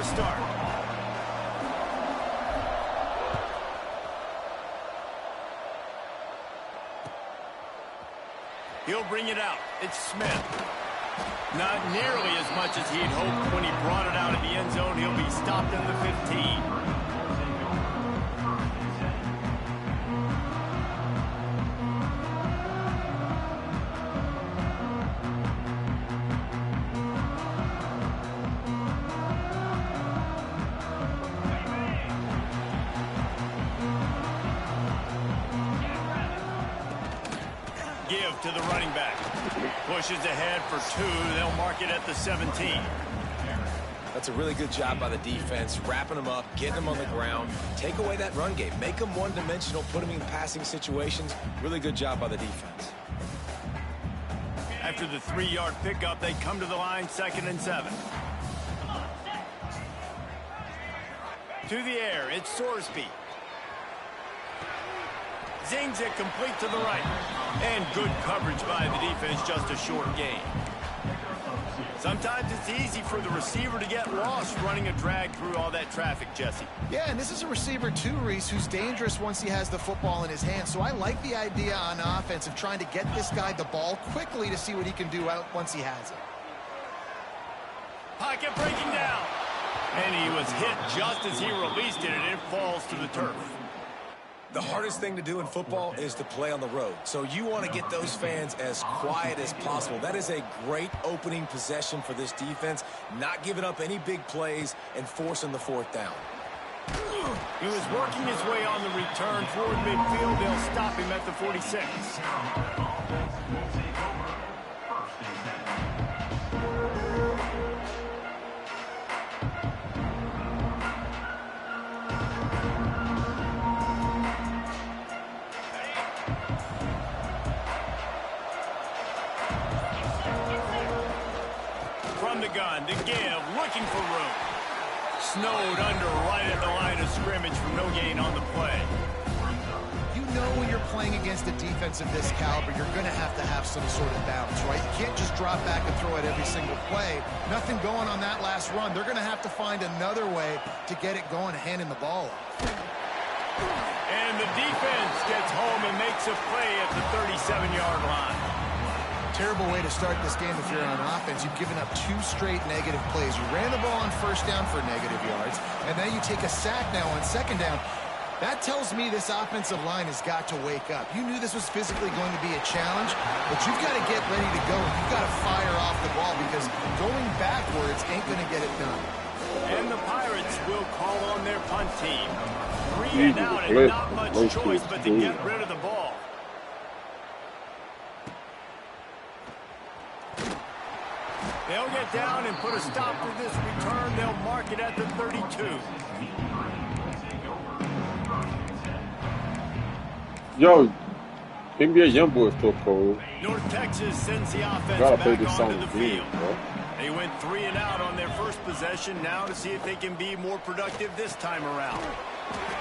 to start. He'll bring it out. It's Smith. Not nearly as much as he'd hoped when he brought it out of the end zone. He'll be stopped in the 15. Give to the running back. Pushes ahead for 2. They'll mark it at the 17. That's a really good job by the defense, wrapping them up, getting them on the ground. Take away that run game. Make them one-dimensional, put them in passing situations. Really good job by the defense. After the 3-yard pickup, they come to the line, 2nd and 7. To the air, it's Sorsby. Zings it complete to the right. And good coverage by the defense, just a short gain. Sometimes it's easy for the receiver to get lost running a drag through all that traffic, Jesse. Yeah, and this is a receiver too, Reese, who's dangerous once he has the football in his hands. So I like the idea on offense of trying to get this guy the ball quickly to see what he can do out once he has it. Pocket breaking down. And he was hit just as he released it, and it falls to the turf. The hardest thing to do in football is to play on the road. So you want to get those fans as quiet as possible. That is a great opening possession for this defense, not giving up any big plays and forcing the 4th down. He was working his way on the return toward midfield. They'll stop him at the 46. The gun to give, looking for room. Snowed under right at the line of scrimmage for no gain on the play. You know when you're playing against a defense of this caliber, you're going to have some sort of balance, right? You can't just drop back and throw it every single play. Nothing going on that last run. They're going to have to find another way to get it going, handing the ball off. And the defense gets home and makes a play at the 37-yard line. Terrible way to start this game if you're on offense. You've given up 2 straight negative plays. You ran the ball on 1st down for negative yards, and then you take a sack now on 2nd down. That tells me this offensive line has got to wake up. You knew this was physically going to be a challenge, but you've got to get ready to go. You've got to fire off the ball because going backwards ain't going to get it done. And the Pirates will call on their punt team. 3 and out and not much choice but to get rid of the ball. They'll get down and put a stop to this return. They'll mark it at the 32. Yo, NBA Youngboy is still cold. North Texas sends the offense Gotta back play this onto song the again, field. bro. They went 3 and out on their first possession. Now to see if they can be more productive this time around.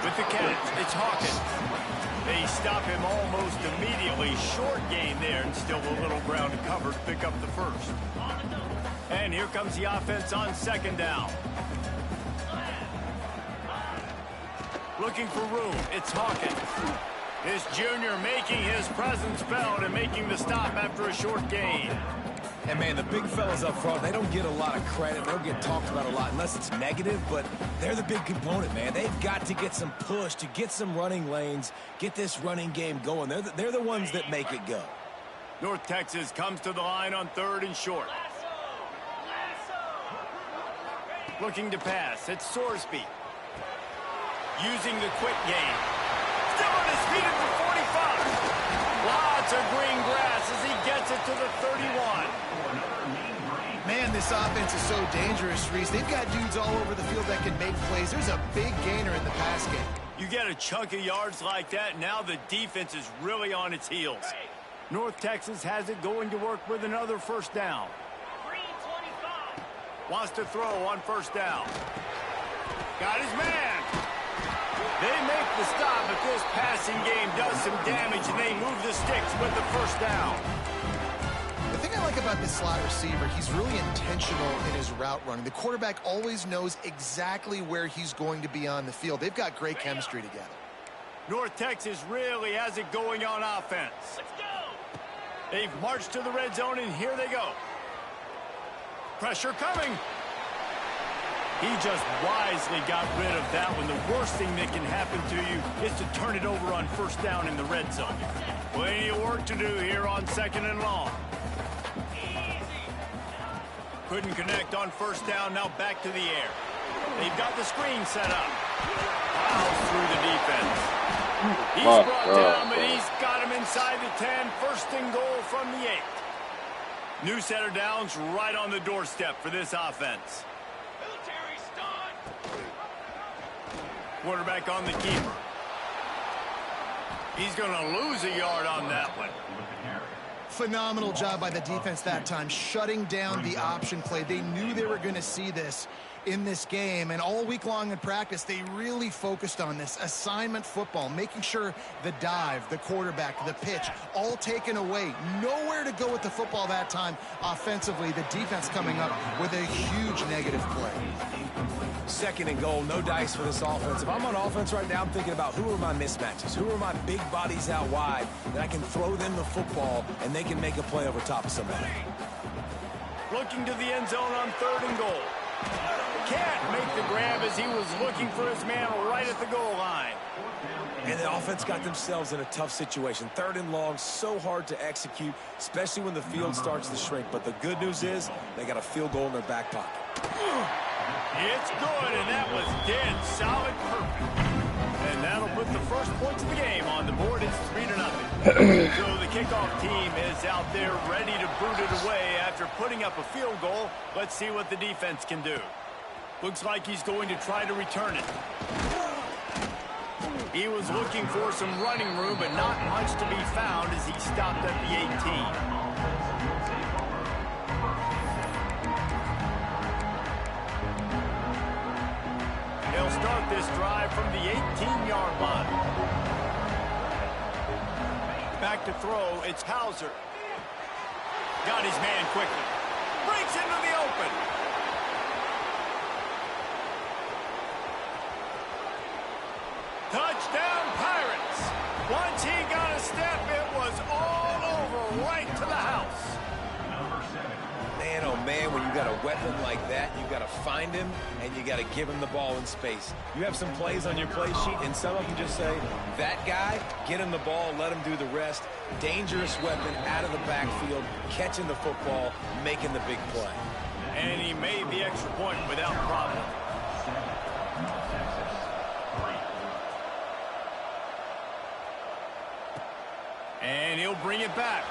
With the catch, it's Hawkins. They stop him almost immediately. Short gain there, and still a little ground to cover to pick up the first. And here comes the offense on 2nd down. Looking for room, it's Hawkins. This junior making his presence felt and making the stop after a short gain. And, man, the big fellas up front, they don't get a lot of credit. They don't get talked about a lot unless it's negative, but they're the big component, man. They've got to get some push to get some running lanes, get this running game going. They're the ones that make it go. North Texas comes to the line on 3rd and short. Looking to pass, it's Sorsby. Using the quick game. Still on his feet at the 45. Lots of green grass as he gets it to the 31. Man, this offense is so dangerous, Reese. They've got dudes all over the field that can make plays. There's a big gainer in the pass game. You get a chunk of yards like that, now the defense is really on its heels. North Texas has it going to work with another 1st down. Wants to throw on 1st down. Got his man. They make the stop, but this passing game does some damage, and they move the sticks with the 1st down. The thing I like about this slot receiver, he's really intentional in his route running. The quarterback always knows exactly where he's going to be on the field. They've got great chemistry together. North Texas really has it going on offense. Let's go! They've marched to the red zone, and here they go. Pressure coming. He just wisely got rid of that one. The worst thing that can happen to you is to turn it over on first down in the red zone. Plenty of work to do here on 2nd and long. Couldn't connect on first down. Now back to the air. They've got the screen set up. Fouls through the defense. He's brought down, but he's got him inside the 10. 1st and goal from the 8. New set of downs right on the doorstep for this offense. Quarterback on the keeper. He's going to lose a yard on that one. Phenomenal job by the defense that time, shutting down the option play. They knew they were going to see this in this game, and all week long in practice, they really focused on this assignment football, making sure the dive, the quarterback, the pitch, all taken away. Nowhere to go with the football that time offensively. The defense coming up with a huge negative play. 2nd and goal, no dice for this offense. If I'm on offense right now, I'm thinking about who are my mismatches? Who are my big bodies out wide that I can throw them the football and they can make a play over top of somebody? Looking to the end zone on 3rd and goal. Can't make the grab as he was looking for his man right at the goal line. And the offense got themselves in a tough situation. 3rd and long, so hard to execute, especially when the field starts to shrink. But the good news is they got a field goal in their back pocket. It's good, and that was dead solid perfect. And that'll put the first points of the game on the board. It's 3-0. So the kickoff team is out there ready to boot it away after putting up a field goal. Let's see what the defense can do. Looks like he's going to try to return it. He was looking for some running room, but not much to be found as he stopped at the 18. They'll start this drive from the 18-yard line. Back to throw, it's Hauser. Got his man quickly. Breaks into the open. Touchdown, Pirates. Once he got a step, it was all over right to the house. Man, oh man, when you got a weapon like that, you got to find him and you got to give him the ball in space. You have some plays on your play sheet, and some of them just say, that guy, get him the ball, let him do the rest. Dangerous weapon out of the backfield, catching the football, making the big play. And he made the extra point without problem. And he'll bring it back.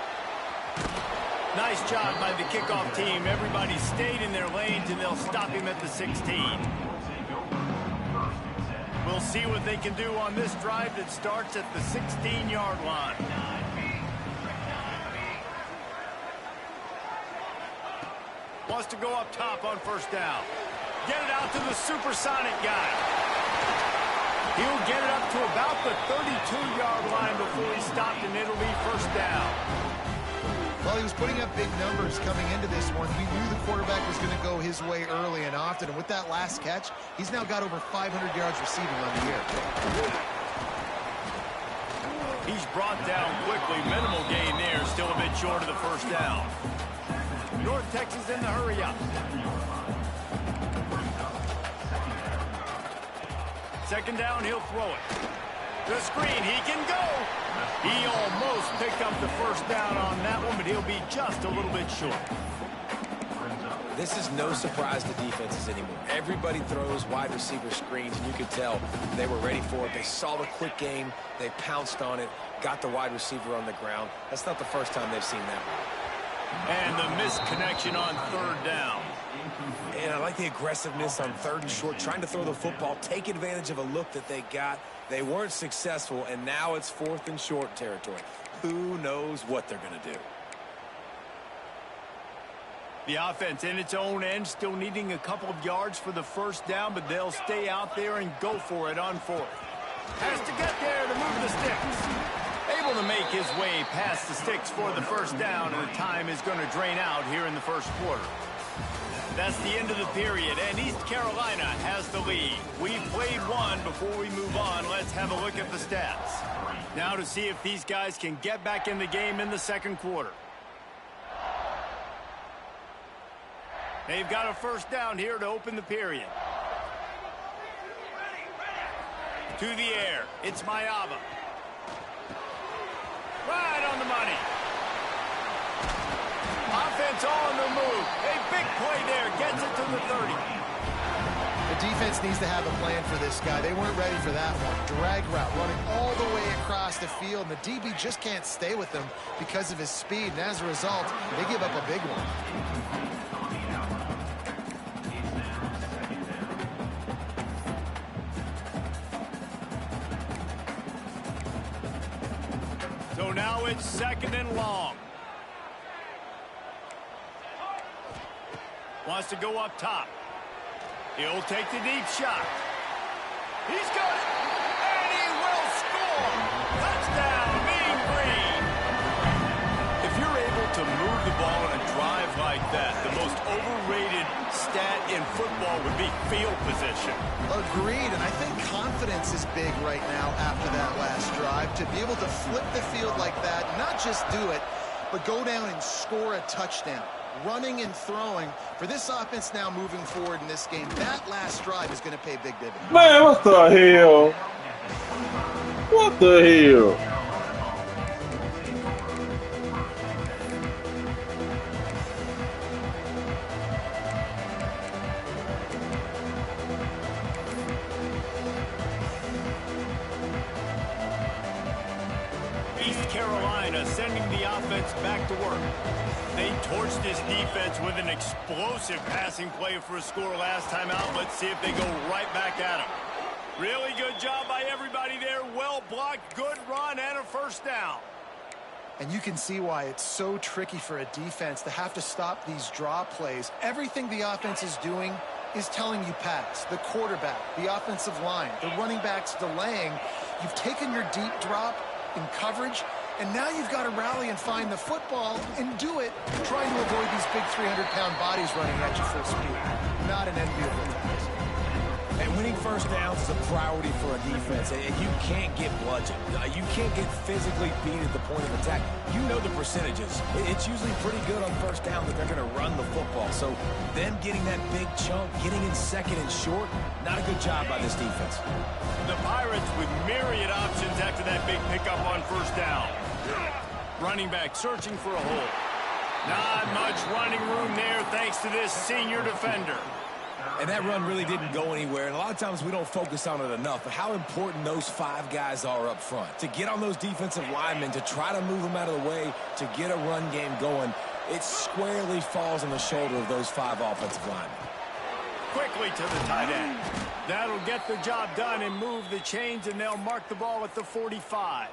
Nice job by the kickoff team. Everybody stayed in their lanes, and they'll stop him at the 16. We'll see what they can do on this drive that starts at the 16-yard line. Wants to go up top on first down. Get it out to the supersonic guy. He'll get it up to about the 32-yard line before he's stopped, and it'll be first down. Well, he was putting up big numbers coming into this one. We knew the quarterback was going to go his way early and often. And with that last catch, he's now got over 500 yards receiving on the year. He's brought down quickly. Minimal gain there. Still a bit short of the first down. North Texas in the hurry up. 2nd down, he'll throw it. The screen, he can go. He almost picked up the first down on that one, but he'll be just a little bit short. This is no surprise to defenses anymore. Everybody throws wide receiver screens, and you could tell they were ready for it. They saw the quick game. They pounced on it, got the wide receiver on the ground. That's not the first time they've seen that one. And the missed connection on 3rd down. And I like the aggressiveness on 3rd and short, trying to throw the football, take advantage of a look that they got. They weren't successful, and now it's 4th and short territory. Who knows what they're going to do? The offense in its own end, still needing a couple of yards for the first down, but they'll stay out there and go for it on 4th. Has to get there to move the sticks. Able to make his way past the sticks for the first down, and the time is going to drain out here in the first quarter. That's the end of the period, and East Carolina has the lead. We've played one. Before we move on, let's have a look at the stats. Now to see if these guys can get back in the game in the second quarter. They've got a first down here to open the period. To the air, it's Mayava. Right on the money. Offense on the move. A big play there. Gets it to the 30. The defense needs to have a plan for this guy. They weren't ready for that one. Drag route running all the way across the field. And the DB just can't stay with him because of his speed. And as a result, they give up a big one. So now it's second and long. Wants to go up top. He'll take the deep shot. He's got it. And he will score. Touchdown, Mean Green. If you're able to move the ball on a drive like that, the most overrated stat in football would be field position. Agreed, and I think confidence is big right now after that last drive. To be able to flip the field like that, not just do it, but go down and score a touchdown. Running and throwing for this offense now moving forward in this game. That last drive is going to pay big dividends. Man, what the hell? What the hell? East Carolina sending the offense back to work. They torched this defense with an explosive passing play for a score last time out. Let's see if they go right back at them. Really good job by everybody there. Well blocked, good run, and a first down. And you can see why it's so tricky for a defense to have to stop these draw plays. Everything the offense is doing is telling you pass. The quarterback, the offensive line, the running backs delaying. You've taken your deep drop in coverage, and now you've got to rally and find the football and do it, trying to avoid these big 300-pound bodies running at you full speed. Not an enviable task. And winning first downs is a priority for a defense, and you can't get bludgeoned. You can't get physically beat at the point of attack. You know the percentages. It's usually pretty good on first down that they're going to run the football. So them getting that big chunk, getting in second and short, not a good job by this defense. The Pirates with myriad options after that big pickup on first down. Running back searching for a hole. Not much running room there thanks to this senior defender. And that run really didn't go anywhere. And a lot of times we don't focus on it enough. But how important those five guys are up front. To get on those defensive linemen, to try to move them out of the way, to get a run game going, it squarely falls on the shoulder of those five offensive linemen. Quickly to the tight end. That'll get the job done and move the chains, and they'll mark the ball at the 45.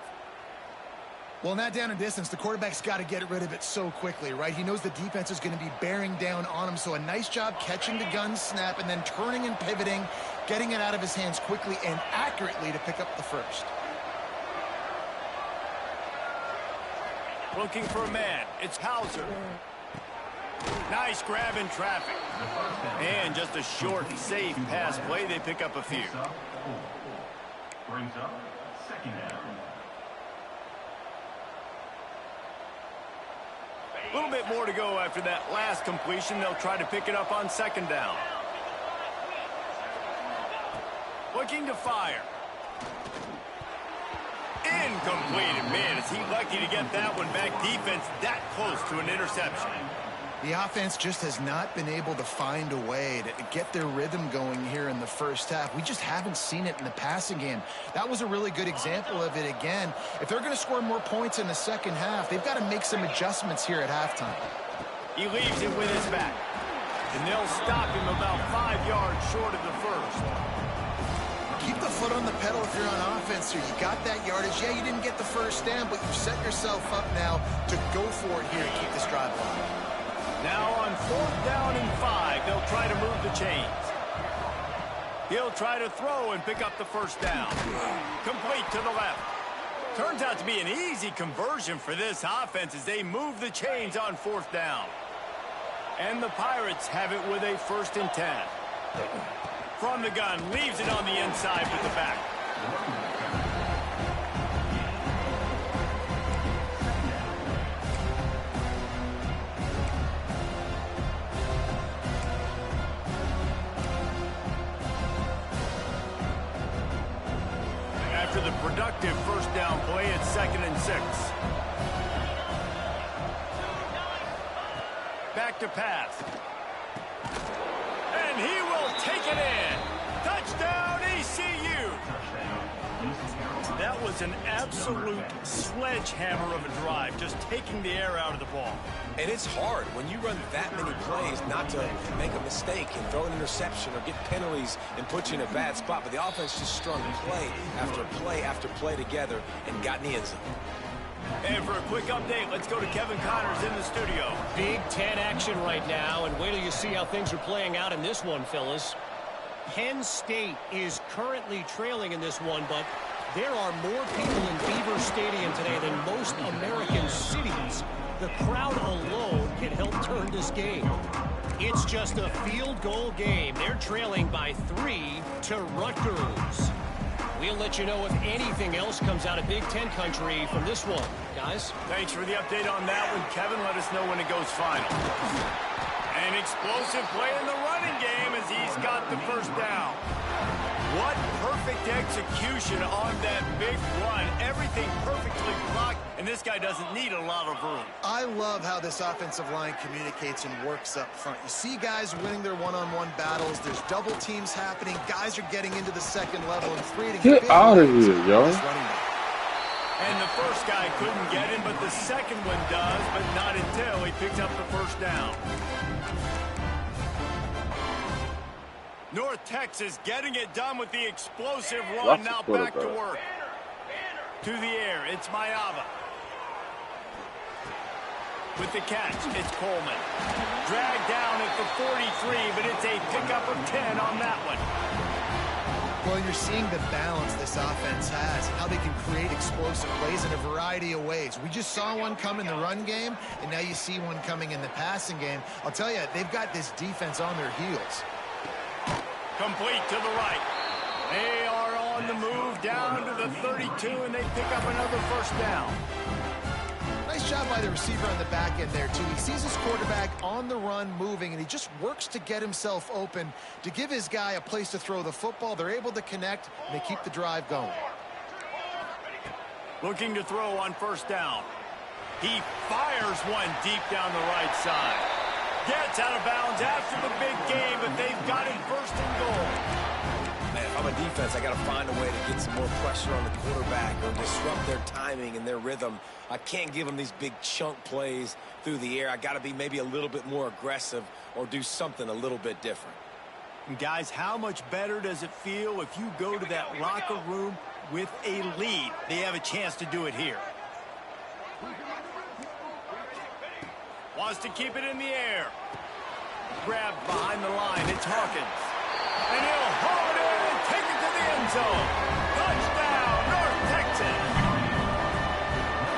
Well, in that down and distance, the quarterback's got to get rid of it so quickly, right? He knows the defense is going to be bearing down on him, so a nice job catching the gun snap and then turning and pivoting, getting it out of his hands quickly and accurately to pick up the first. Looking for a man. It's Hauser. Nice grab in traffic. And just a short, safe pass play. They pick up a few. Brings up second down. A little bit more to go after that last completion. They'll try to pick it up on second down. Looking to fire. Incomplete. Man, is he lucky to get that one back. Defense that close to an interception. The offense just has not been able to find a way to get their rhythm going here in the first half. We just haven't seen it in the passing game. That was a really good example of it again. If they're going to score more points in the second half, they've got to make some adjustments here at halftime. He leaves it with his back. And they'll stop him about 5 yards short of the first. Keep the foot on the pedal if you're on offense here. You got that yardage. Yeah, you didn't get the first down, but you've set yourself up now to go for it here and keep this drive alive. Now on 4th down and 5, they'll try to move the chains. He'll try to throw and pick up the first down. Complete to the left. Turns out to be an easy conversion for this offense as they move the chains on 4th down. And the Pirates have it with a 1st and 10. From the gun, leaves it on the inside with the back. After the productive 1st down play, it's 2nd and 6. Back to pass. And he will take it in. Touchdown, ECU. That was an absolute sledgehammer of a drive, just taking the air out of the ball. And it's hard when you run that many plays not to make a mistake and throw an interception or get penalties and put you in a bad spot. But the offense just strung play after play after play together and got in the end zone. And for a quick update, let's go to Kevin Connors in the studio. Big Ten action right now, and wait till you see how things are playing out in this one, fellas. Penn State is currently trailing in this one, but there are more people in Beaver Stadium today than most American cities. The crowd alone can help turn this game. It's just a field goal game. They're trailing by 3 to Rutgers. We'll let you know if anything else comes out of Big Ten country from this one, guys. Thanks for the update on that one, Kevin. Let us know when it goes final. An explosive play in the running game as he's got the 1st down. What perfect execution on that big run. Everything perfectly blocked, and this guy doesn't need a lot of room. I love how this offensive line communicates and works up front. You see guys winning their one-on-one battles. There's double teams happening. Guys are getting into the 2nd level and creating Get out of here, yo. And the first guy couldn't get him, but the second one does, but not until he picks up the 1st down. North Texas getting it done with the explosive run. Now back to work. To the air, it's Mayava. With the catch, it's Coleman. Dragged down at the 43, but it's a pickup of 10 on that one. Well, you're seeing the balance this offense has, how they can create explosive plays in a variety of ways. We just saw one come in the run game, and now you see one coming in the passing game. I'll tell you, they've got this defense on their heels. Complete to the right. They are on the move down to the 32, and they pick up another 1st down. Nice job by the receiver on the back end there, too. He sees his quarterback on the run moving, and he just works to get himself open to give his guy a place to throw the football. They're able to connect, and they keep the drive going. Looking to throw on 1st down. He fires one deep down the right side. Gets out of bounds after the big game, but they've got him 1st and goal. Man, if I'm a defense, I got to find a way to get some more pressure on the quarterback or disrupt their timing and their rhythm. I can't give them these big chunk plays through the air. I got to be maybe a little bit more aggressive or do something a little bit different. And guys, how much better does it feel if you go to that locker room with a lead? They have a chance to do it here. Wants to keep it in the air. Grabbed behind the line. It's Hawkins. And he'll haul it in and take it to the end zone. Touchdown, North Texas.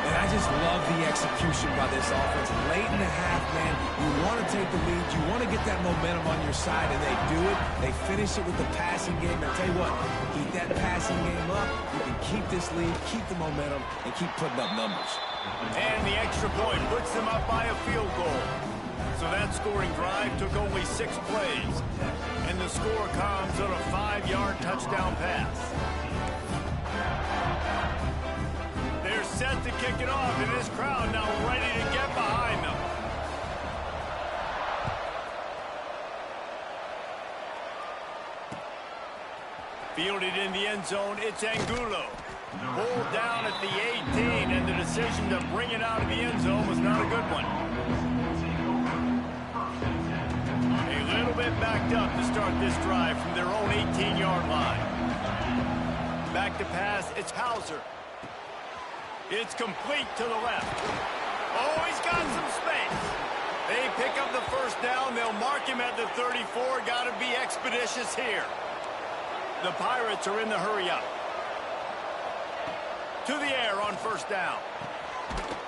And I just love the execution by this offense. Late in the half, man, you want to take the lead. You want to get that momentum on your side, and they do it. They finish it with the passing game. And I tell you what, keep that passing game up. You can keep this lead, keep the momentum, and keep putting up numbers. And the extra point puts them up by a field goal. So that scoring drive took only 6 plays. And the score comes on a 5-yard touchdown pass. They're set to kick it off, and this crowd now ready to get behind them. Fielded in the end zone, it's Angulo. Pulled down at the 18, and the decision to bring it out of the end zone was not a good one. A little bit backed up to start this drive from their own 18-yard line. Back to pass, it's Hauser. It's complete to the left. Oh, he's got some space. They pick up the 1st down. They'll mark him at the 34. Got to be expeditious here. The Pirates are in the hurry up. To the air on first down.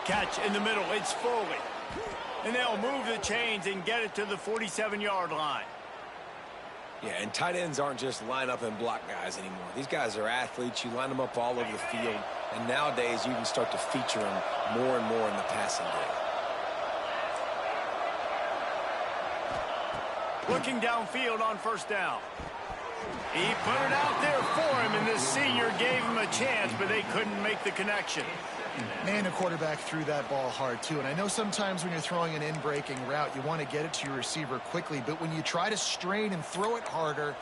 Catch in the middle. It's Foley. And they'll move the chains and get it to the 47-yard line. Yeah, and tight ends aren't just line up and block guys anymore. These guys are athletes. You line them up all over the field. And nowadays, you can start to feature them more and more in the passing game. Looking downfield on first down. He put it out there for him, and the senior gave him a chance, but they couldn't make the connection. Man, the quarterback threw that ball hard, too. And I know sometimes when you're throwing an in-breaking route, you want to get it to your receiver quickly. But when you try to strain and throw it harder,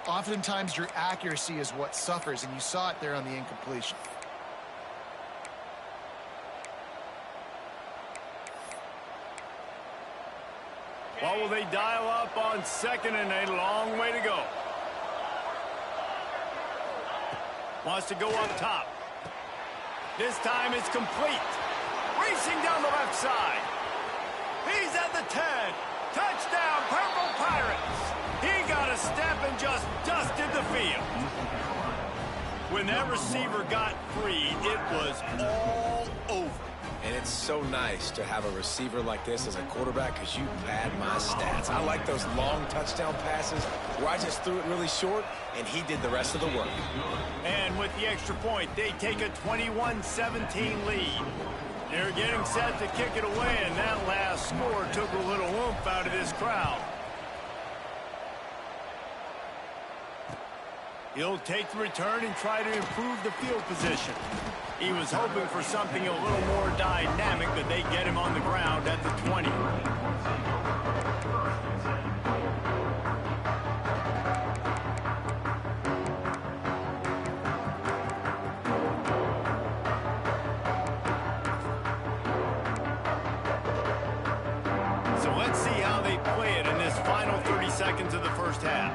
oftentimes your accuracy is what suffers. And you saw it there on the incompletion. What will they dial up on second and a long way to go? Wants to go up top. This time it's complete. Racing down the left side. He's at the 10. Touchdown, Purple Pirates. He got a step and just dusted the field. When that receiver got free, it was all over. And it's so nice to have a receiver like this as a quarterback because you pad my stats. I like those long touchdown passes where I just threw it really short and he did the rest of the work. And with the extra point, they take a 21-17 lead. They're getting set to kick it away, and that last score took a little oomph out of this crowd. He'll take the return and try to improve the field position. He was hoping for something a little more dynamic, but they get him on the ground at the 20. So let's see how they play it in this final 30 seconds of the first half.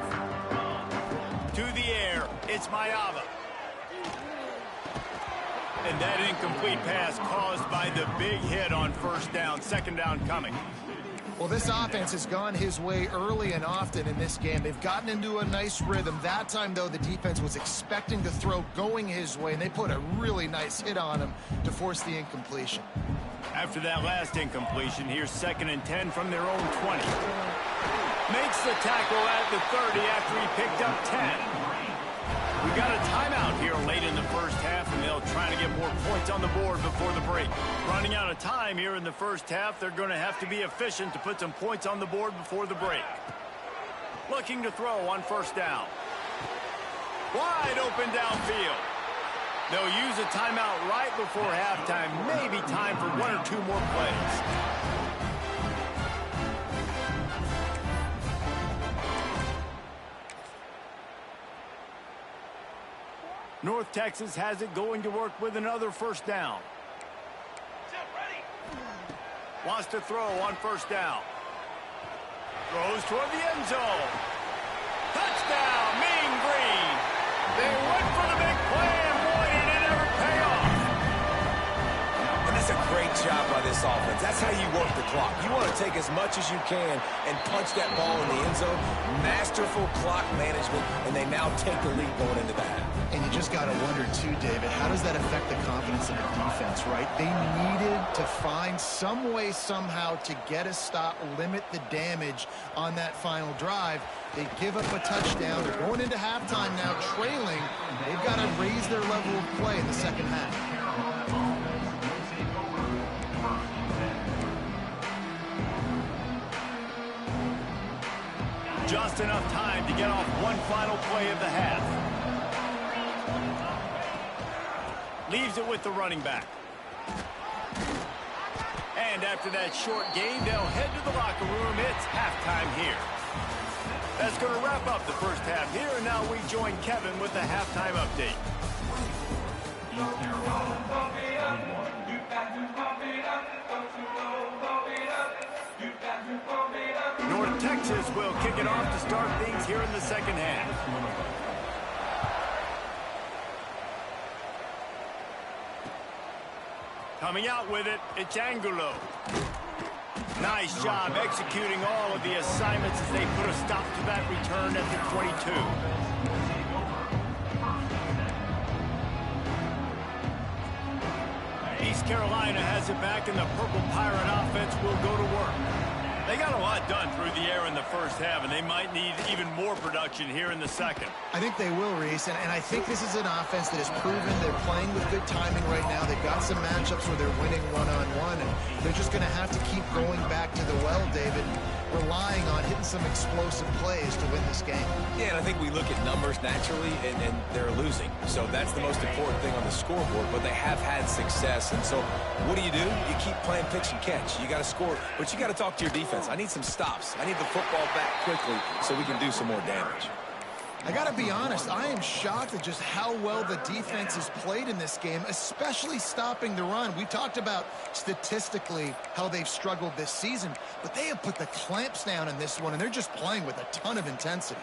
To the air, it's Mayava. And that incomplete pass caused by the big hit on first down. Second down coming. Well, this offense has gone his way early and often in this game. They've gotten into a nice rhythm. That time, though, the defense was expecting the throw going his way, and they put a really nice hit on him to force the incompletion. After that last incompletion, here's 2nd and 10 from their own 20. Makes the tackle at the 30 after he picked up 10. We got a timeout here late in the first half, and they'll try to get more points on the board before the break. Running out of time here in the first half, they're going to have to be efficient to put some points on the board before the break. Looking to throw on first down. Wide open downfield. They'll use a timeout right before halftime. Maybe time for 1 or 2 more plays. North Texas has it going to work with another first down. Wants to throw on first down. Throws toward the end zone. Touchdown, Mean Green. They went for the big play, and boy, did it ever pay off. And that's a great job by this offense. That's how you work the clock. You want to take as much as you can and punch that ball in the end zone. Masterful clock management, and they now take the lead going into that. And you just got to wonder, too, David, how does that affect the confidence of the defense, right? They needed to find some way, somehow, to get a stop, limit the damage on that final drive. They give up a touchdown. They're going into halftime now, trailing. They've got to raise their level of play in the second half. Just enough time to get off one final play of the half. Leaves it with the running back. And after that short gain, they'll head to the locker room. It's halftime here. That's going to wrap up the first half here, and now we join Kevin with the halftime update. North Texas will kick it off to start things here in the second half. Coming out with it, it's Angulo. Nice job executing all of the assignments as they put a stop to that return at the 22. Carolina has it back, and the Purple Pirate offense will go to work. They got a lot done through the air in the first half, and they might need even more production here in the second. I think they will, Reese, and I think this is an offense that has proven they're playing with good timing right now. They've got some matchups where they're winning one-on-one, and they're just going to have to keep going back to the well, David, relying on hitting some explosive plays to win this game. Yeah, and I think we look at numbers naturally, and they're losing. So that's the most important thing on the scoreboard, but they have had success. And so what do? You keep playing pitch and catch. You got to score, but you got to talk to your defense. I need some stops. I need the football back quickly so we can do some more damage. I got to be honest, I am shocked at just how well the defense has played in this game, especially stopping the run. We talked about statistically how they've struggled this season, but they have put the clamps down in this one, and they're just playing with a ton of intensity.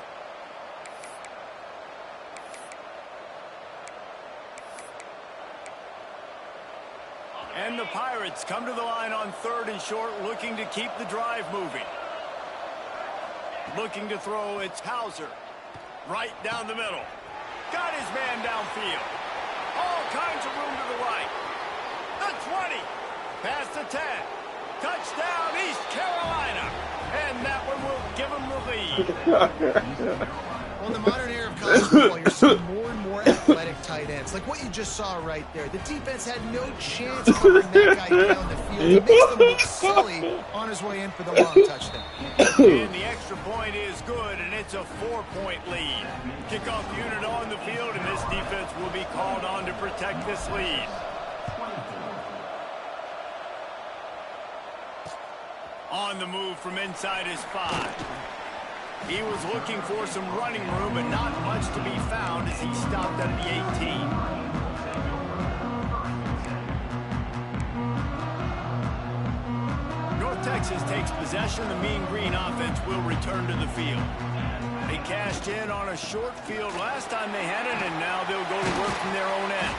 And the Pirates come to the line on 3rd and short, looking to keep the drive moving. Looking to throw, it's Hauser. Right down the middle. Got his man downfield. All kinds of room to the right. The 20. Past the 10. Touchdown, East Carolina. And that one will give them the lead. Well, in the modern era of college football, you're seeing more and more athletic tight ends. Like what you just saw right there. The defense had no chance covering that guy down the field. It makes them look silly on his way in for the long touchdown. And the extra point is good, and it's a 4-point lead. Kickoff unit on the field, and this defense will be called on to protect this lead. On the move from inside his 5. He was looking for some running room, but not much to be found as he stopped at the 18. North Texas takes possession. The Mean Green offense will return to the field. They cashed in on a short field last time they had it, and now they'll go to work from their own end.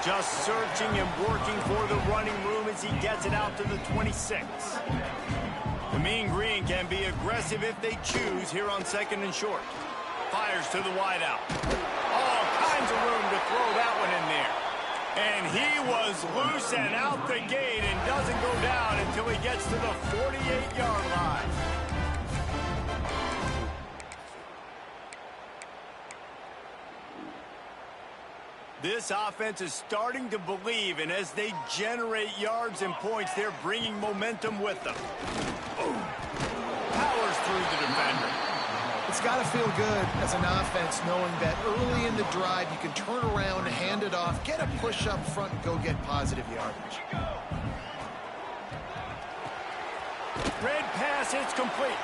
Just searching and working for the running room as he gets it out to the 26. The Mean Green can be aggressive if they choose here on 2nd and short. Fires to the wideout. All kinds of room to throw that one in there. And he was loose and out the gate and doesn't go down until he gets to the 48-yard line. This offense is starting to believe, and as they generate yards and points, they're bringing momentum with them. Powers through the defender. It's got to feel good as an offense knowing that early in the drive you can turn around, hand it off, get a push up front, and go get positive yardage. Red pass, it's complete.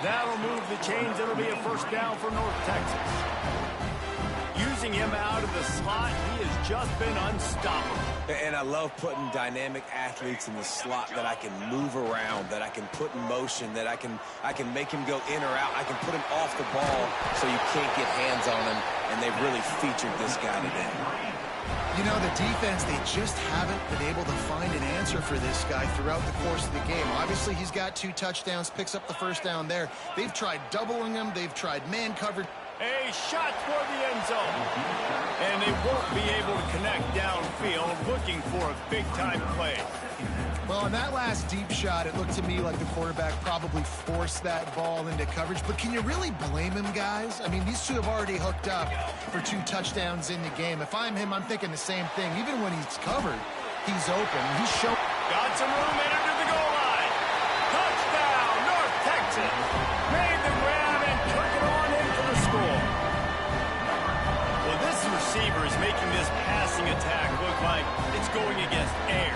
That'll move the chains. It'll be a 1st down for North Texas. Using him out of the slot, he has just been unstoppable. And I love putting dynamic athletes in the slot that I can move around, that I can put in motion, that I can make him go in or out. I can put him off the ball so you can't get hands on him, and they've really featured this guy today. You know, the defense, they just haven't been able to find an answer for this guy throughout the course of the game. Obviously, he's got 2 touchdowns, picks up the 1st down there. They've tried doubling him. They've tried man coverage. A shot for the end zone. And they won't be able to connect downfield, looking for a big-time play. Well, on that last deep shot, it looked to me like the quarterback probably forced that ball into coverage. But can you really blame him, guys? I mean, these two have already hooked up for 2 touchdowns in the game. If I'm him, I'm thinking the same thing. Even when he's covered, he's open. He's shown. Got some room in to the goal line. Touchdown, North Texas. Made the grab and took it on in for the score. Well, this receiver is making this passing attack look like it's going against air.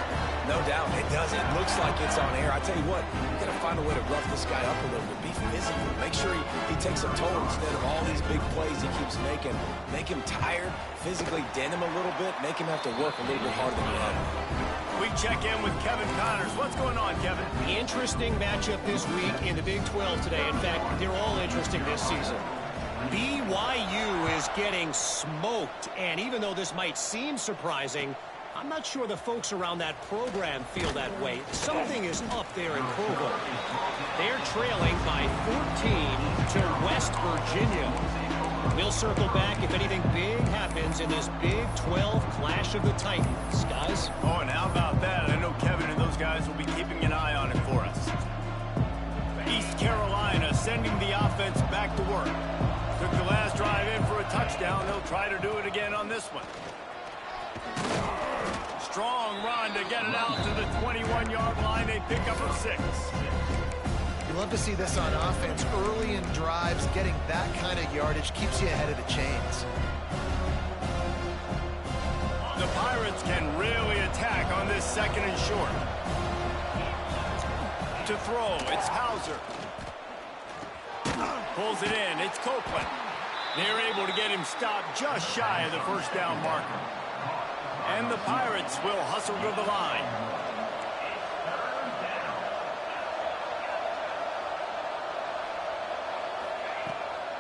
No doubt, it does. It looks like it's on air. I tell you what, you got to find a way to rough this guy up a little bit. Be physical. Make sure he takes a toll instead of all these big plays he keeps making. Make him tired, physically dent him a little bit, make him have to work a little bit harder than he had. We check in with Kevin Connors. What's going on, Kevin? Interesting matchup this week in the Big 12 today. In fact, they're all interesting this season. BYU is getting smoked, and even though this might seem surprising, I'm not sure the folks around that program feel that way. Something is up there in Provo. They're trailing by 14 to West Virginia. We'll circle back if anything big happens in this Big 12 Clash of the Titans. Guys? Oh, and how about that? I know Kevin and those guys will be keeping an eye on it for us. East Carolina sending the offense back to work. Took the last drive in for a touchdown. They'll try to do it again on this one. Strong run to get it out to the 21-yard line. They pick up a 6. You love to see this on offense. Early in drives, getting that kind of yardage keeps you ahead of the chains. The Pirates can really attack on this 2nd and short. To throw, it's Hauser. Pulls it in, it's Copeland. They're able to get him stopped just shy of the first down marker. And the Pirates will hustle to the line.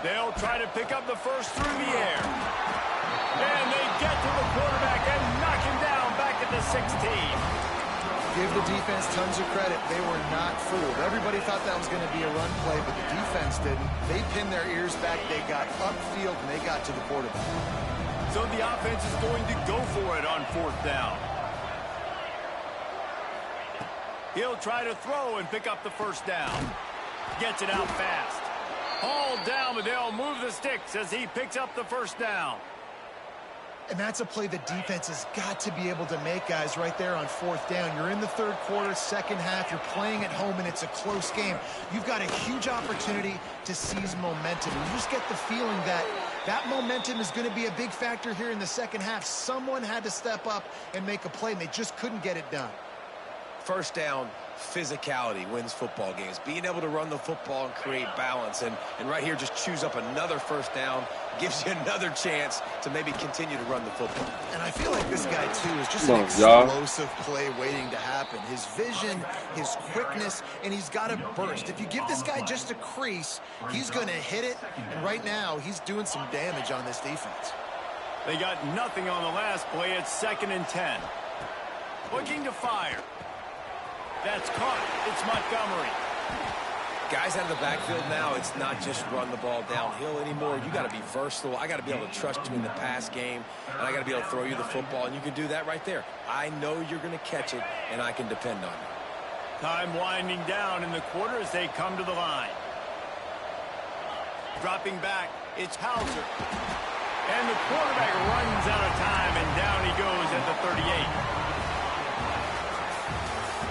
They'll try to pick up the first through the air. And they get to the quarterback and knock him down back at the 16. Give the defense tons of credit. They were not fooled. Everybody thought that was going to be a run play, but the defense didn't. They pinned their ears back. They got upfield, and they got to the quarterback. So the offense is going to go for it on 4th down. He'll try to throw and pick up the first down. Gets it out fast. Hauled down, but they'll move the sticks as he picks up the first down. And that's a play the defense has got to be able to make, guys, right there on 4th down. You're in the 3rd quarter, 2nd half. You're playing at home, and it's a close game. You've got a huge opportunity to seize momentum. You just get the feeling that that momentum is going to be a big factor here in the 2nd half. Someone had to step up and make a play, and they just couldn't get it done. First down, physicality wins football games. Being able to run the football and create balance. And right here, just choose up another first down. Gives you another chance to maybe continue to run the football. And I feel like this guy, too, is just an explosive play waiting to happen. His vision, his quickness, and he's got a burst. If you give this guy just a crease, he's going to hit it. And right now, he's doing some damage on this defense. They got nothing on the last play. It's 2nd and 10. Looking to fire. That's caught. It's Montgomery. Guys out of the backfield now, it's not just run the ball downhill anymore. You got to be versatile. I got to be able to trust you in the pass game, and I got to be able to throw you the football, and you can do that right there. I know you're going to catch it, and I can depend on you. Time winding down in the quarter as they come to the line. Dropping back, it's Hauser. And the quarterback runs out of time, and down he goes at the 38.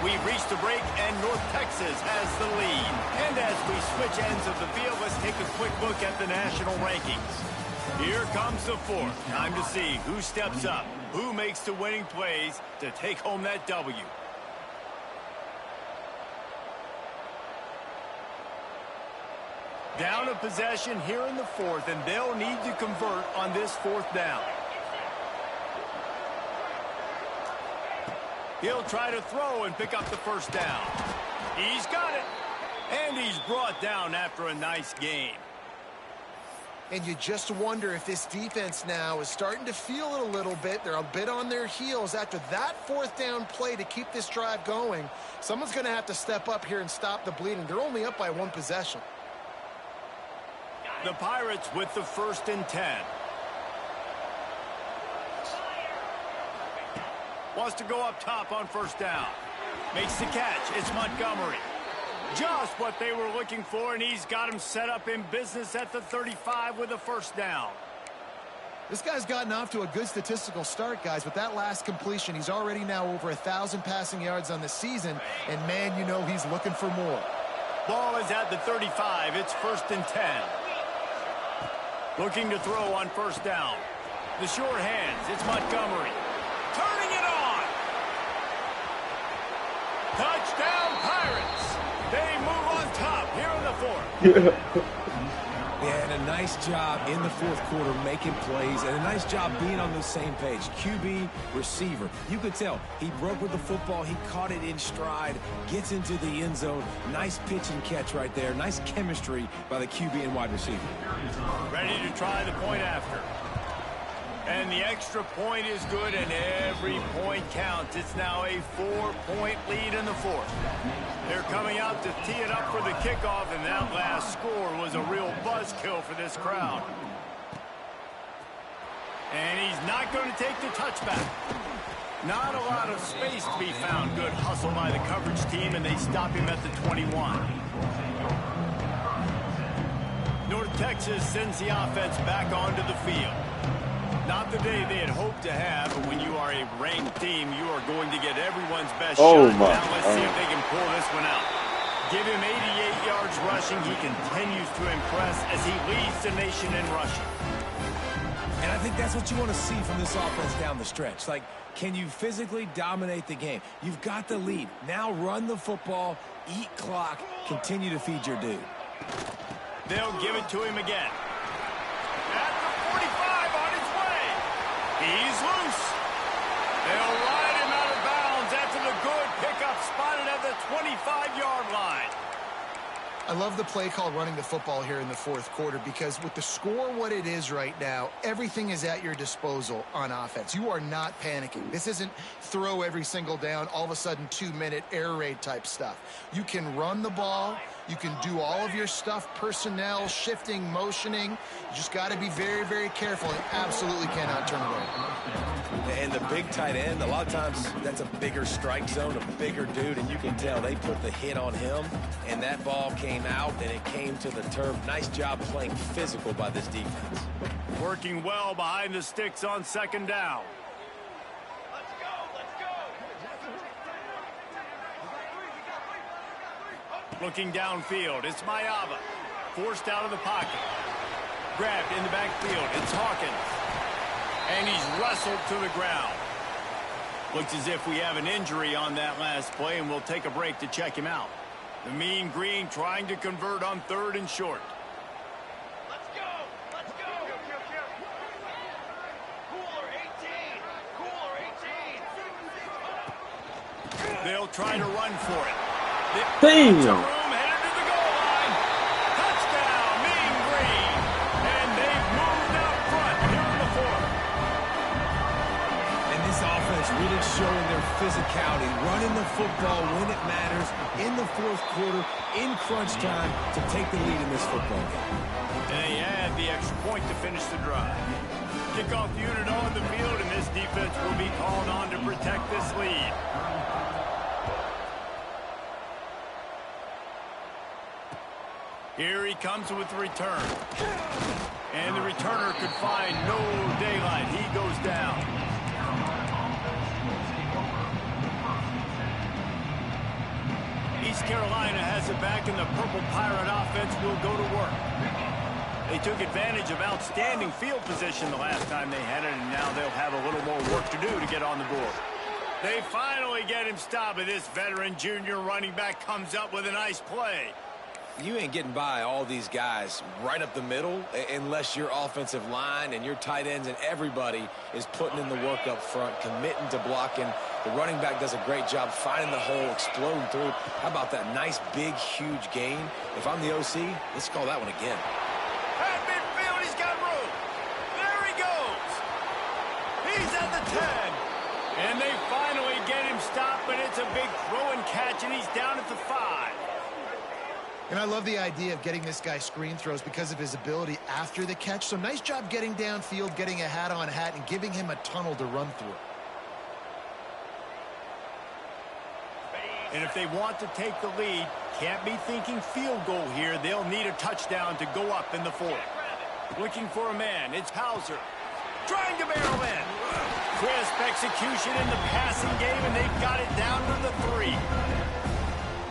We've reached the break, and North Texas has the lead. And as we switch ends of the field, let's take a quick look at the national rankings. Here comes the 4th. Time to see who steps up, who makes the winning plays to take home that W. Down a possession here in the 4th, and they'll need to convert on this 4th down. He'll try to throw and pick up the first down. He's got it. And he's brought down after a nice game. And you just wonder if this defense now is starting to feel it a little bit. They're a bit on their heels after that 4th down play to keep this drive going. Someone's going to have to step up here and stop the bleeding. They're only up by 1 possession. The Pirates with the 1st and 10. Wants to go up top on 1st down. Makes the catch. It's Montgomery. Just what they were looking for, and he's got him set up in business at the 35 with a 1st down. This guy's gotten off to a good statistical start, guys. With that last completion, he's already now over 1,000 passing yards on the season, and man, you know he's looking for more. Ball is at the 35. It's 1st and 10. Looking to throw on 1st down. The short hands. It's Montgomery. Turning it on. Touchdown, Pirates. They move on top here in the 4th. Yeah, and a nice job in the 4th quarter making plays, and a nice job being on the same page. QB, receiver. You could tell he broke with the football. He caught it in stride, gets into the end zone. Nice pitch and catch right there. Nice chemistry by the QB and wide receiver. Ready to try the point after. And the extra point is good, and every point counts. It's now a 4-point lead in the 4th. They're coming out to tee it up for the kickoff, and that last score was a real buzzkill for this crowd. And he's not going to take the touchback. Not a lot of space to be found. Good hustle by the coverage team, and they stop him at the 21. North Texas sends the offense back onto the field. Not the day they had hoped to have, but when you are a ranked team, you are going to get everyone's best shot. Now let's see if they can pull this one out. Give him 88 yards rushing. He continues to impress as he leads the nation in rushing. And I think that's what you want to see from this offense down the stretch. Like, can you physically dominate the game? You've got the lead. Now run the football, eat clock, continue to feed your dude. They'll give it to him again. At the 45 on his way. He's loose. They'll ride him out of bounds after the good pickup spotted at the 25-yard line. I love the play called running the football here in the fourth quarter because with the score what it is right now, everything is at your disposal on offense. You are not panicking. This isn't throw every single down, all of a sudden 2-minute air raid type stuff. You can run the ball. You can do all of your stuff, personnel, shifting, motioning. You just got to be very, very careful and absolutely cannot turn it over. And the big tight end, a lot of times that's a bigger strike zone, a bigger dude, and you can tell they put the hit on him, and that ball came out, and it came to the turf. Nice job playing physical by this defense. Working well behind the sticks on second down. Looking downfield, it's Mayava. Forced out of the pocket. Grabbed in the backfield, it's Hawkins. And he's wrestled to the ground. Looks as if we have an injury on that last play, and we'll take a break to check him out. The Mean Green trying to convert on 3rd and short. Let's go! Let's go! Cooler 18! Cooler 18! They'll try to run for it. Damn! Room headed to the goal line. Touchdown, Mean Green. And they've moved out front here in the 4th. And this offense really showing their physicality, running the football when it matters, in the 4th quarter, in crunch time, to take the lead in this football game. And they add the extra point to finish the drive. Kickoff unit on the field, and this defense will be called on to protect this lead. Here he comes with the return. And the returner could find no daylight. He goes down. East Carolina has it back, and the Purple Pirate offense will go to work. They took advantage of outstanding field position the last time they had it, and now they'll have a little more work to do to get on the board. They finally get him stopped, and this veteran junior running back comes up with a nice play. You ain't getting by all these guys right up the middle unless your offensive line and your tight ends and everybody is putting in the work up front, committing to blocking. The running back does a great job finding the hole, exploding through. How about that nice, big, huge gain? If I'm the OC, let's call that one again. At midfield, he's got room. There he goes. He's at the 10. And they finally get him stopped, but it's a big throw and catch, and he's down at the 5. And I love the idea of getting this guy screen throws because of his ability after the catch. So nice job getting downfield, getting a hat-on-hat, and giving him a tunnel to run through. And if they want to take the lead, can't be thinking field goal here. They'll need a touchdown to go up in the 4th. Looking for a man, it's Hauser. Trying to barrel in. Crisp execution in the passing game, and they've got it down to the 3.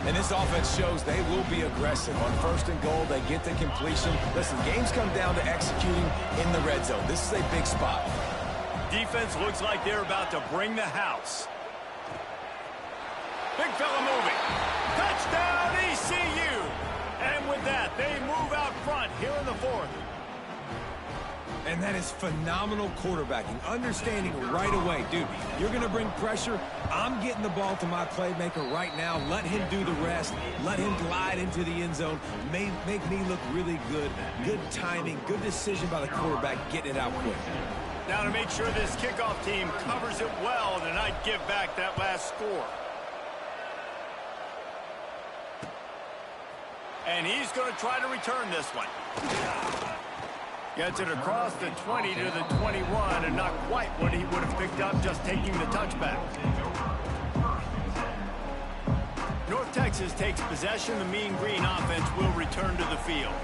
And this offense shows they will be aggressive. On 1st and goal, they get the completion. Listen, games come down to executing in the red zone. This is a big spot. Defense looks like they're about to bring the house. Big fella moving. Touchdown, ECU. And with that, they move out front here in the 4th. And that is phenomenal quarterbacking. Understanding right away, dude, you're going to bring pressure. I'm getting the ball to my playmaker right now. Let him do the rest. Let him glide into the end zone. Make me look really good. Good timing, good decision by the quarterback, getting it out quick. Now to make sure this kickoff team covers it well to not give back that last score. And he's going to try to return this one. Gets it across the 20 to the 21, and not quite what he would have picked up just taking the touchback. North Texas takes possession. The Mean Green offense will return to the field.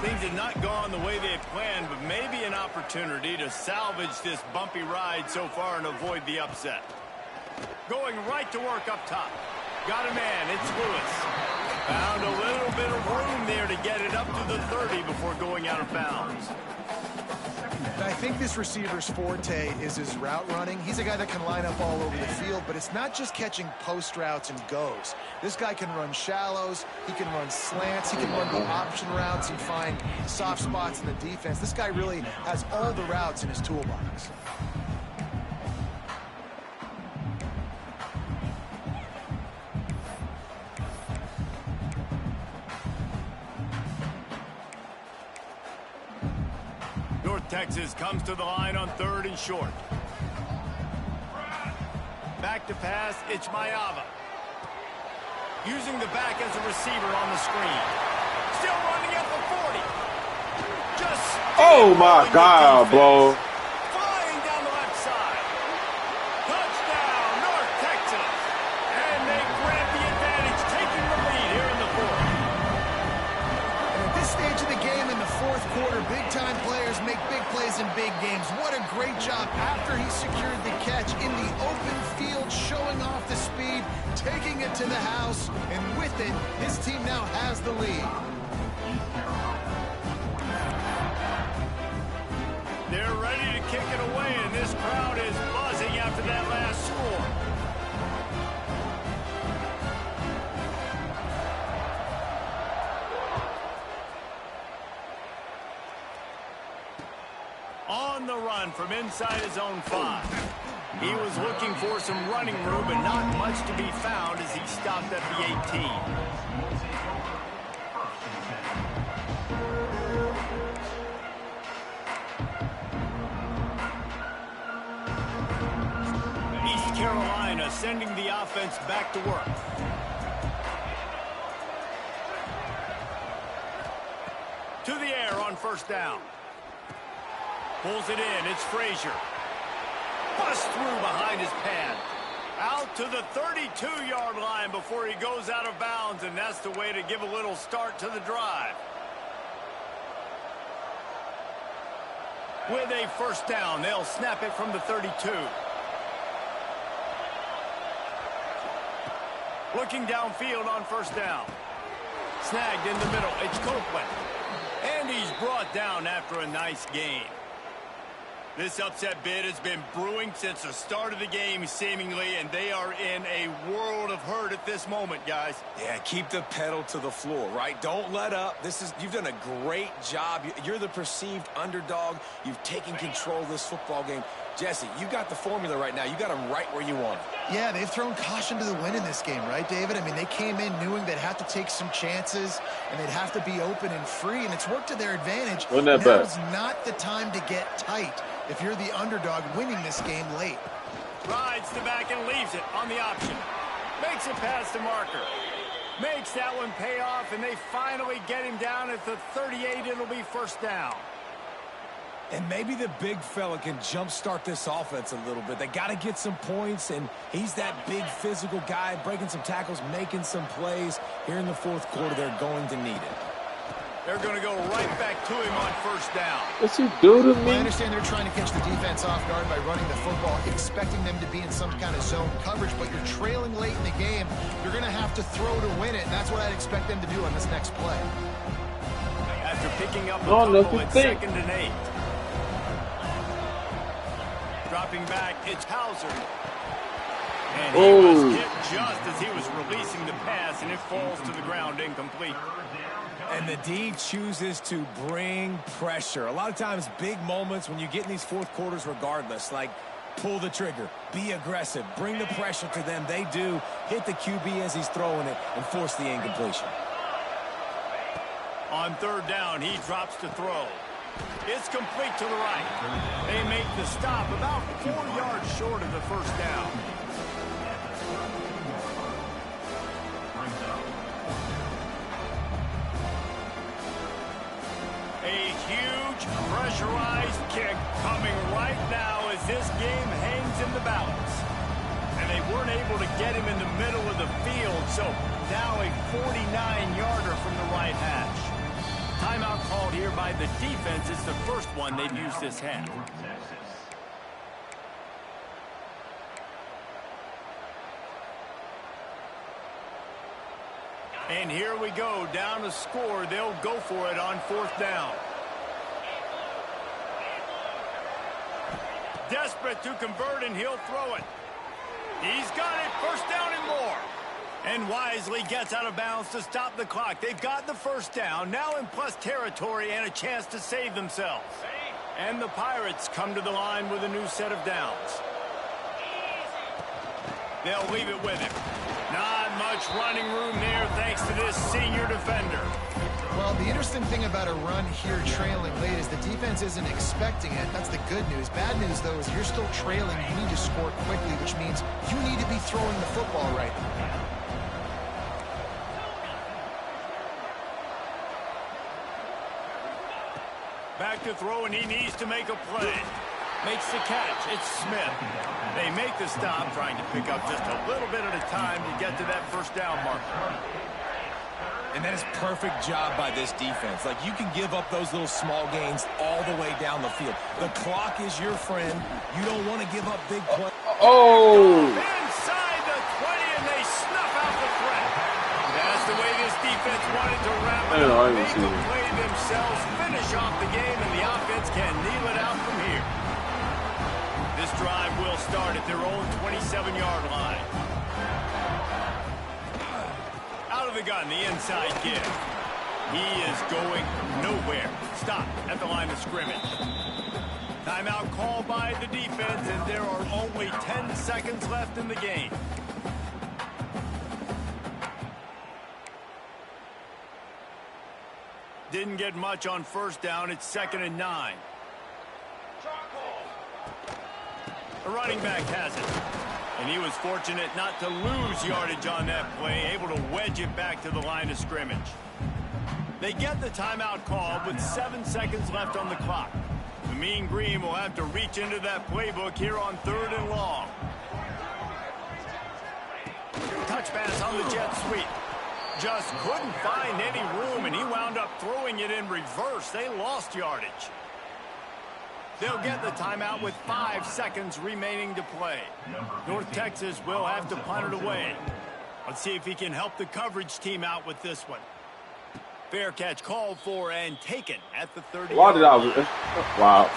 Things have not gone the way they had planned, but maybe an opportunity to salvage this bumpy ride so far and avoid the upset. Going right to work up top. Got a man. It's Lewis. Found a little bit of room there to get it up to the 30 before going out of bounds. I think this receiver's forte is his route running. He's a guy that can line up all over the field, but it's not just catching post routes and goes. This guy can run shallows, he can run slants, he can run the option routes and find soft spots in the defense. This guy really has all the routes in his toolbox. Texas comes to the line on 3rd and short. Back to pass, it's Mayava. Using the back as a receiver on the screen. Still running at the 40. Just oh my God, bro. Flying down the left side. Touchdown, North Texas. And they grab the advantage, taking the lead here in the 4th. And at this stage of the game in the 4th quarter, big-time players make big plays in big games. What a great job after he secured the catch in the open field, showing off the speed, taking it to the house, and with it, his team now has the lead. They're ready to kick it away, and this crowd is buzzing after that last score. On the run from inside his own 5. He was looking for some running room, but not much to be found as he stopped at the 18. East Carolina sending the offense back to work. To the air on 1st down. Pulls it in. It's Frazier. Bust through behind his pad. Out to the 32-yard line before he goes out of bounds, and that's the way to give a little start to the drive. With a 1st down, they'll snap it from the 32. Looking downfield on 1st down. Snagged in the middle. It's Copeland. And he's brought down after a nice gain. This upset bid has been brewing since the start of the game, seemingly, and they are in a world of hurt at this moment, guys. Yeah, keep the pedal to the floor, right? Don't let up. You've done a great job. You're the perceived underdog. You've taken control of this football game. Jesse, you got the formula right now. You got them right where you want them. Yeah, they've thrown caution to the wind in this game, right, David? I mean, they came in knowing they'd have to take some chances, and they'd have to be open and free, and it's worked to their advantage. Now's not the time to get tight if you're the underdog winning this game late. Rides the back and leaves it on the option. Makes it past the marker. Makes that one pay off, and they finally get him down at the 38. It'll be 1st down. And maybe the big fella can jumpstart this offense a little bit. They got to get some points, and he's that big physical guy, breaking some tackles, making some plays. Here in the 4th quarter, they're going to need it. They're going to go right back to him on 1st down. What's he do to me? I understand they're trying to catch the defense off guard by running the football, expecting them to be in some kind of zone coverage, but you're trailing late in the game. You're going to have to throw to win it, and that's what I'd expect them to do on this next play. After picking up a couple at 2nd and 8. Dropping back, it's Hauser. And he was hit just as he was releasing the pass, and it falls to the ground incomplete. And the D chooses to bring pressure. A lot of times, big moments when you get in these 4th quarters regardless, like pull the trigger, be aggressive, bring the pressure to them. They do hit the QB as he's throwing it and force the incompletion. On 3rd down, he drops to throw. It's complete to the right. They make the stop about 4 yards short of the 1st down. A huge Pressurized kick coming right now as this game hangs in the balance. And they weren't able to get him in the middle of the field, so now a 49-yarder from the right hash. Timeout called here by the defense. It's the first one they've used this half. And here we go, down to score. They'll go for it on 4th down. Desperate to convert, and he'll throw it. He's got it, 1st down and more. And wisely gets out of bounds to stop the clock. They've got the 1st down, now in plus territory and a chance to save themselves. And the Pirates come to the line with a new set of downs. They'll leave it with him. Not much running room there thanks to this senior defender. Well, the interesting thing about a run here trailing late is the defense isn't expecting it. That's the good news. Bad news, though, is you're still trailing. You need to score quickly, which means you need to be throwing the football right. Back to throw, and he needs to make a play. Makes the catch. It's Smith. They make the stop, trying to pick up just a little bit at a time to get to that 1st down marker. And that is perfect job by this defense. Like, you can give up those little small gains all the way down the field. The clock is your friend. You don't want to give up big plays. Oh! Inside the 20, and they snuff out the threat. That's the way this defense wanted to wrap it up. Make the play themselves, finish off the game, and the offense can kneel it out from here. This drive will start at their own 27-yard line. Out of the gun, the inside give. He is going nowhere. Stop at the line of scrimmage. Timeout called by the defense, and there are only 10 seconds left in the game. Didn't get much on 1st down. It's 2nd and 9. The running back has it. And he was fortunate not to lose yardage on that play, able to wedge it back to the line of scrimmage. They get the timeout called with 7 seconds left on the clock. The Mean Green will have to reach into that playbook here on 3rd and long. Touch pass on the jet sweep. Just couldn't find any room, and he wound up throwing it in reverse. They lost yardage. They'll get the timeout with 5 seconds remaining to play. North Texas will have to punt it away. Let's see if he can help the coverage team out with this one. Fair catch called for and taken at the 30. Wow.